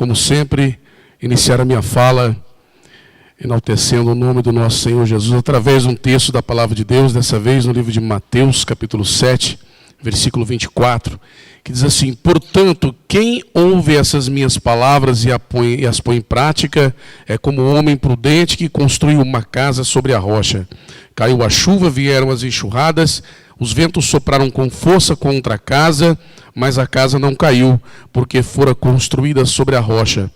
como sempre, iniciar a minha fala enaltecendo o nome do nosso Senhor Jesus através de um texto da Palavra de Deus, dessa vez no livro de Mateus, capítulo 7, versículo 24, que diz assim: portanto, quem ouve essas minhas palavras e as põe em prática é como um homem prudente que construiu uma casa sobre a rocha. Caiu a chuva, vieram as enxurradas, os ventos sopraram com força contra a casa, mas a casa não caiu, porque fora construída sobre a rocha.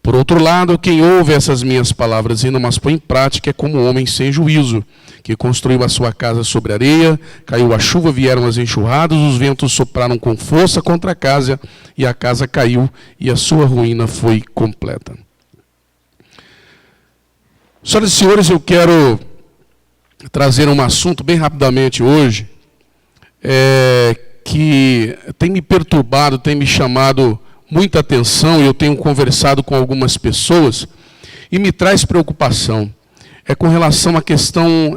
Por outro lado, quem ouve essas minhas palavras e não as põe em prática é como um homem sem juízo, que construiu a sua casa sobre areia, caiu a chuva, vieram as enxurradas, os ventos sopraram com força contra a casa, e a casa caiu, e a sua ruína foi completa. Senhoras e senhores, eu quero trazer um assunto bem rapidamente hoje, que tem me perturbado, tem me chamado muita atenção, e eu tenho conversado com algumas pessoas, e me traz preocupação. É com relação à questão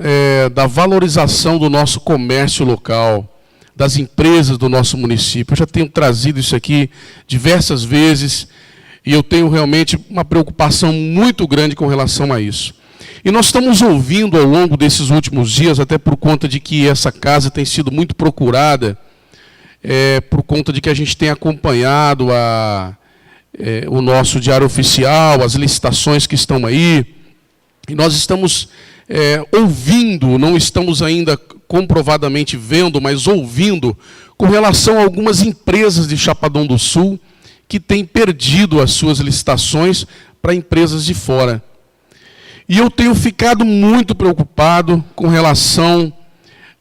da valorização do nosso comércio local, das empresas do nosso município. Eu já tenho trazido isso aqui diversas vezes, e eu tenho realmente uma preocupação muito grande com relação a isso. E nós estamos ouvindo ao longo desses últimos dias, até por conta de que essa casa tem sido muito procurada, por conta de que a gente tem acompanhado o nosso diário oficial, as licitações que estão aí, e nós estamos ouvindo, não estamos ainda comprovadamente vendo, mas ouvindo, com relação a algumas empresas de Chapadão do Sul que têm perdido as suas licitações para empresas de fora. E eu tenho ficado muito preocupado com relação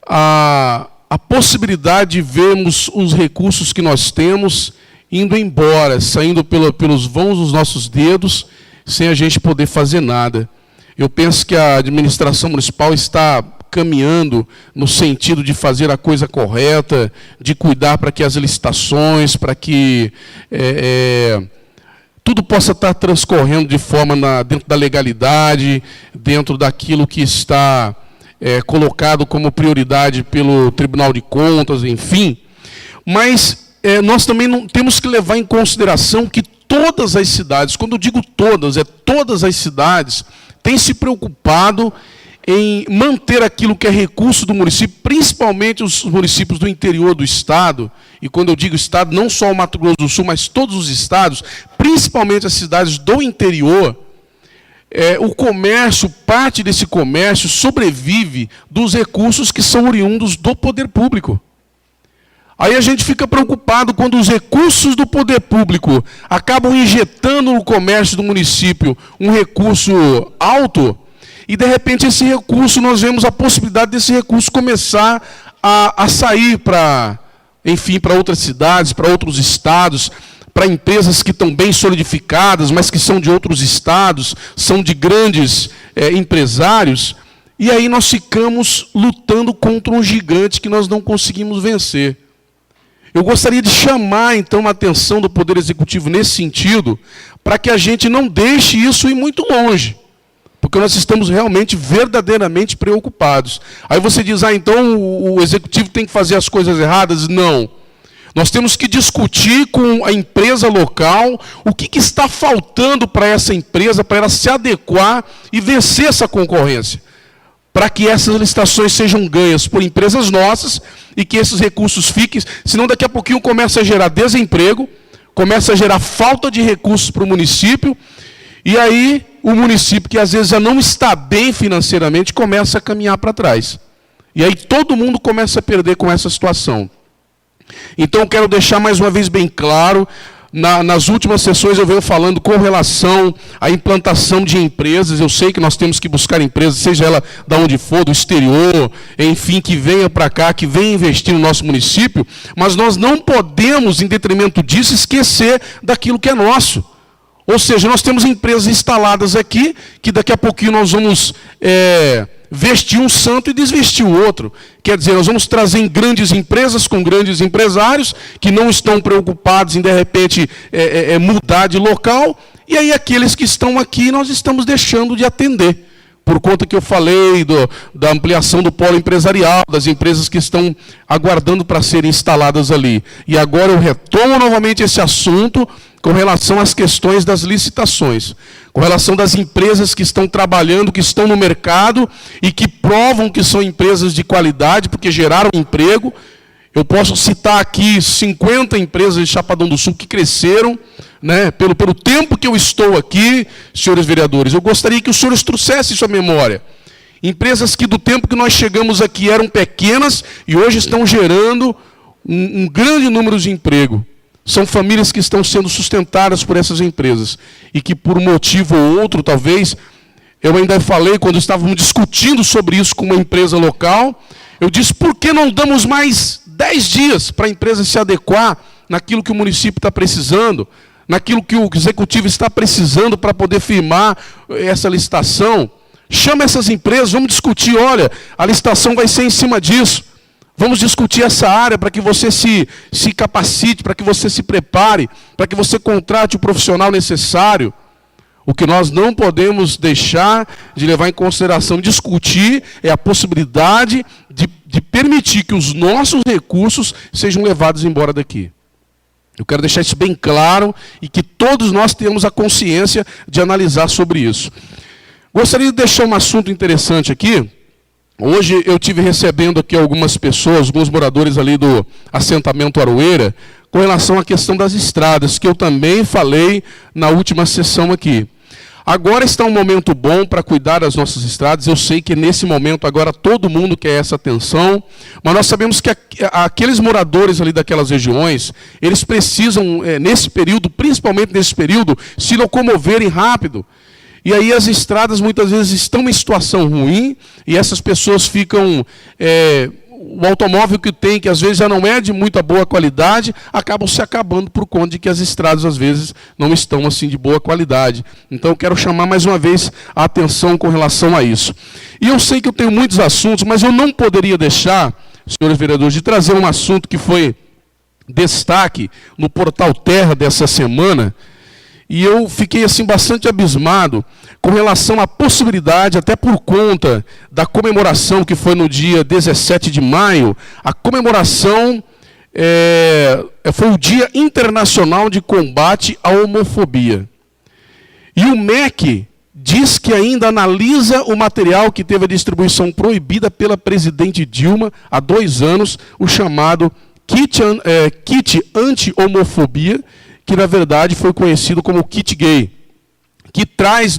a possibilidade de vermos os recursos que nós temos indo embora, saindo pelos vãos dos nossos dedos, sem a gente poder fazer nada. Eu penso que a administração municipal está caminhando no sentido de fazer a coisa correta, de cuidar para que as licitações, para que tudo possa estar transcorrendo de forma dentro da legalidade, dentro daquilo que está colocado como prioridade pelo Tribunal de Contas, enfim. Mas nós também não temos que levar em consideração que todas as cidades, quando eu digo todas, todas as cidades, têm se preocupado em manter aquilo que é recurso do município, principalmente os municípios do interior do estado, e quando eu digo estado, não só o Mato Grosso do Sul, mas todos os estados, principalmente as cidades do interior. O comércio, parte desse comércio sobrevive dos recursos que são oriundos do poder público. Aí a gente fica preocupado quando os recursos do poder público acabam injetando no comércio do município um recurso alto, e de repente esse recurso, nós vemos a possibilidade desse recurso começar a sair para outras cidades, para outros estados, para empresas que estão bem solidificadas, mas que são de outros estados, são de grandes empresários, e aí nós ficamos lutando contra um gigante que nós não conseguimos vencer. Eu gostaria de chamar, então, a atenção do Poder Executivo nesse sentido, para que a gente não deixe isso ir muito longe, porque nós estamos realmente, verdadeiramente preocupados. Aí você diz, então o Executivo tem que fazer as coisas erradas? Não. Nós temos que discutir com a empresa local o que está faltando para essa empresa, para ela se adequar e vencer essa concorrência, para que essas licitações sejam ganhas por empresas nossas e que esses recursos fiquem, senão daqui a pouquinho começa a gerar desemprego, começa a gerar falta de recursos para o município, e aí o município, que às vezes já não está bem financeiramente, começa a caminhar para trás. E aí todo mundo começa a perder com essa situação. Então, eu quero deixar mais uma vez bem claro, nas últimas sessões eu venho falando com relação à implantação de empresas. Eu sei que nós temos que buscar empresas, seja ela de onde for, do exterior, enfim, que venha para cá, que venha investir no nosso município, mas nós não podemos, em detrimento disso, esquecer daquilo que é nosso. Ou seja, nós temos empresas instaladas aqui, que daqui a pouquinho nós vamos vestir um santo e desvestir o outro. Quer dizer, nós vamos trazer grandes empresas com grandes empresários que não estão preocupados em, de repente, mudar de local, e aí aqueles que estão aqui nós estamos deixando de atender. Por conta que eu falei da ampliação do polo empresarial, das empresas que estão aguardando para serem instaladas ali. E agora eu retomo novamente esse assunto, com relação às questões das licitações, com relação das empresas que estão trabalhando, que estão no mercado e que provam que são empresas de qualidade, porque geraram emprego. Eu posso citar aqui 50 empresas de Chapadão do Sul que cresceram, né, pelo tempo que eu estou aqui, senhores vereadores. Eu gostaria que os senhores trouxessem isso à memória. Empresas que do tempo que nós chegamos aqui eram pequenas e hoje estão gerando um grande número de emprego. São famílias que estão sendo sustentadas por essas empresas e que por um motivo ou outro, talvez, eu ainda falei quando estávamos discutindo sobre isso com uma empresa local, eu disse, por que não damos mais 10 dias para a empresa se adequar naquilo que o município está precisando, naquilo que o executivo está precisando para poder firmar essa licitação? Chama essas empresas, vamos discutir, olha, a licitação vai ser em cima disso. Vamos discutir essa área para que você se capacite, para que você se prepare, para que você contrate o profissional necessário. O que nós não podemos deixar de levar em consideração, discutir, é a possibilidade de permitir que os nossos recursos sejam levados embora daqui. Eu quero deixar isso bem claro e que todos nós tenhamos a consciência de analisar sobre isso. Gostaria de deixar um assunto interessante aqui. Hoje eu tive recebendo aqui algumas pessoas, alguns moradores ali do assentamento Aroeira, com relação à questão das estradas, que eu também falei na última sessão aqui. Agora está um momento bom para cuidar das nossas estradas. Eu sei que nesse momento agora todo mundo quer essa atenção, mas nós sabemos que aqueles moradores ali daquelas regiões, eles precisam, nesse período, principalmente nesse período, se locomoverem rápido. E aí as estradas muitas vezes estão em situação ruim e essas pessoas ficam... o automóvel que tem, que às vezes já não é de muita boa qualidade, acabam se acabando por conta de que as estradas às vezes não estão assim de boa qualidade. Então eu quero chamar mais uma vez a atenção com relação a isso. E eu sei que eu tenho muitos assuntos, mas eu não poderia deixar, senhores vereadores, de trazer um assunto que foi destaque no Portal Terra dessa semana. E eu fiquei assim bastante abismado com relação à possibilidade, até por conta da comemoração que foi no dia 17 de maio, a comemoração foi o Dia Internacional de Combate à Homofobia. E o MEC diz que ainda analisa o material que teve a distribuição proibida pela presidente Dilma há 2 anos, o chamado Kit Anti-Homofobia, que na verdade foi conhecido como Kit Gay, que traz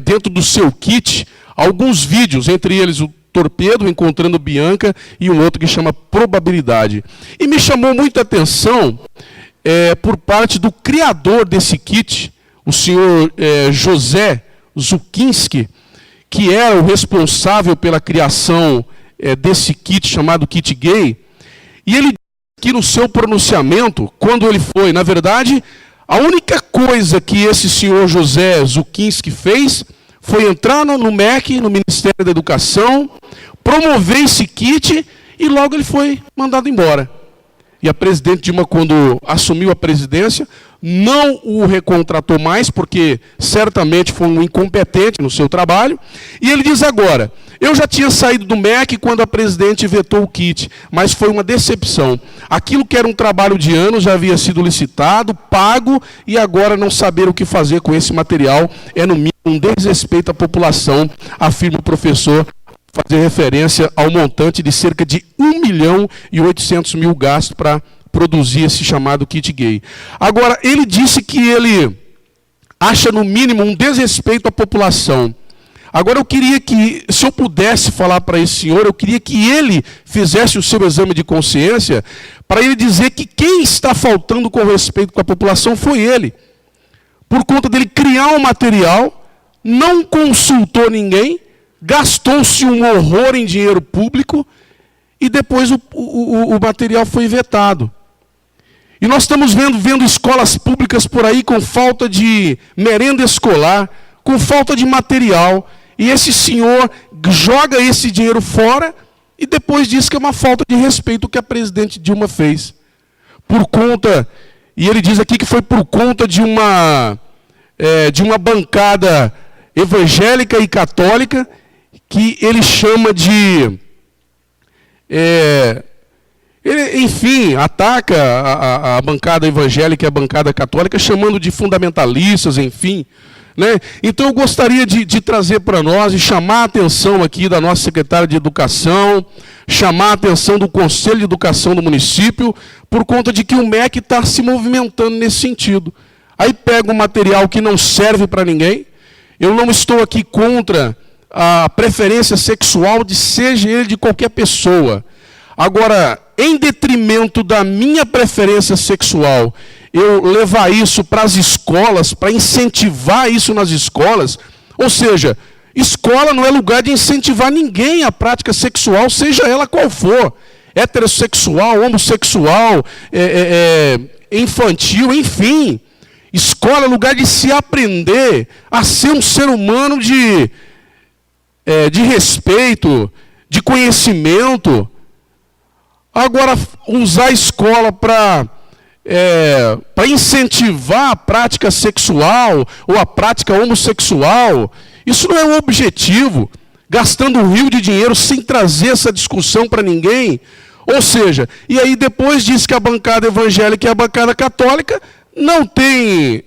dentro do seu kit alguns vídeos, entre eles o Torpedo encontrando Bianca e um outro que chama Probabilidade. E me chamou muita atenção por parte do criador desse kit, o senhor José Zukinski, que era o responsável pela criação desse kit chamado Kit Gay, e ele que no seu pronunciamento, quando ele foi, na verdade, a única coisa que esse senhor José Zukinski fez foi entrar no MEC, no Ministério da Educação, promover esse kit e logo ele foi mandado embora. E a presidente Dilma, quando assumiu a presidência, não o recontratou mais, porque certamente foi um incompetente no seu trabalho. E ele diz agora, eu já tinha saído do MEC quando a presidente vetou o kit, mas foi uma decepção. Aquilo que era um trabalho de anos já havia sido licitado, pago, e agora não saber o que fazer com esse material é, no mínimo, um desrespeito à população, afirma o professor, fazer referência ao montante de cerca de 1.800.000 gasto para produzir esse chamado kit gay. Agora, ele disse que ele acha, no mínimo, um desrespeito à população. Agora, eu queria que, se eu pudesse falar para esse senhor, eu queria que ele fizesse o seu exame de consciência, para ele dizer que quem está faltando com respeito com a população foi ele. Por conta dele criar um material, não consultou ninguém, gastou-se um horror em dinheiro público e depois o material foi vetado. E nós estamos vendo escolas públicas por aí com falta de merenda escolar, com falta de material, e esse senhor joga esse dinheiro fora e depois diz que é uma falta de respeito o que a presidente Dilma fez. Por conta, e ele diz aqui que foi por conta de uma bancada evangélica e católica, que ele chama de Ele, enfim, ataca a bancada evangélica e a bancada católica, chamando de fundamentalistas, enfim. Né? Então eu gostaria de trazer para nós e chamar a atenção aqui da nossa secretária de Educação, chamar a atenção do Conselho de Educação do município, por conta de que o MEC está se movimentando nesse sentido. Aí pega um material que não serve para ninguém. Eu não estou aqui contra a preferência sexual, seja ele de qualquer pessoa. Agora, em detrimento da minha preferência sexual, eu levar isso para as escolas, para incentivar isso nas escolas, ou seja, escola não é lugar de incentivar ninguém à prática sexual, seja ela qual for, heterossexual, homossexual, infantil, enfim. Escola é lugar de se aprender a ser um ser humano de respeito, de conhecimento. Agora, usar a escola para incentivar a prática sexual ou a prática homossexual, isso não é um objetivo, gastando um rio de dinheiro sem trazer essa discussão para ninguém. Ou seja, e aí depois diz que a bancada evangélica e a bancada católica não tem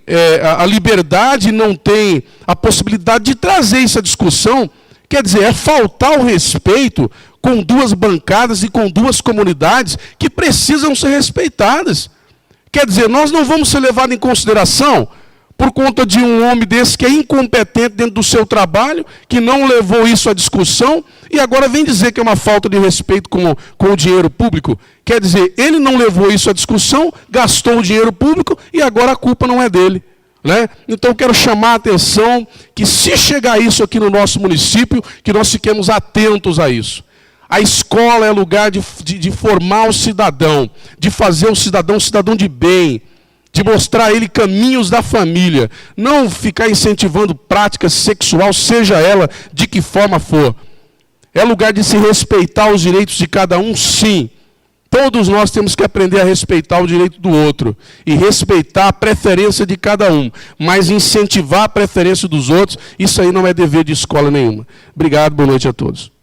a liberdade, não tem a possibilidade de trazer essa discussão. Quer dizer, é faltar o respeito com duas bancadas e com duas comunidades que precisam ser respeitadas. Quer dizer, nós não vamos ser levados em consideração por conta de um homem desse que é incompetente dentro do seu trabalho, que não levou isso à discussão, e agora vem dizer que é uma falta de respeito com o dinheiro público. Quer dizer, ele não levou isso à discussão, gastou o dinheiro público, e agora a culpa não é dele. Né? Então eu quero chamar a atenção que se chegar isso aqui no nosso município, que nós fiquemos atentos a isso. A escola é lugar de formar o cidadão, de fazer o cidadão um cidadão de bem, de mostrar a ele caminhos da família, não ficar incentivando prática sexual, seja ela de que forma for. É lugar de se respeitar os direitos de cada um, sim. Todos nós temos que aprender a respeitar o direito do outro e respeitar a preferência de cada um, mas incentivar a preferência dos outros, isso aí não é dever de escola nenhuma. Obrigado, boa noite a todos.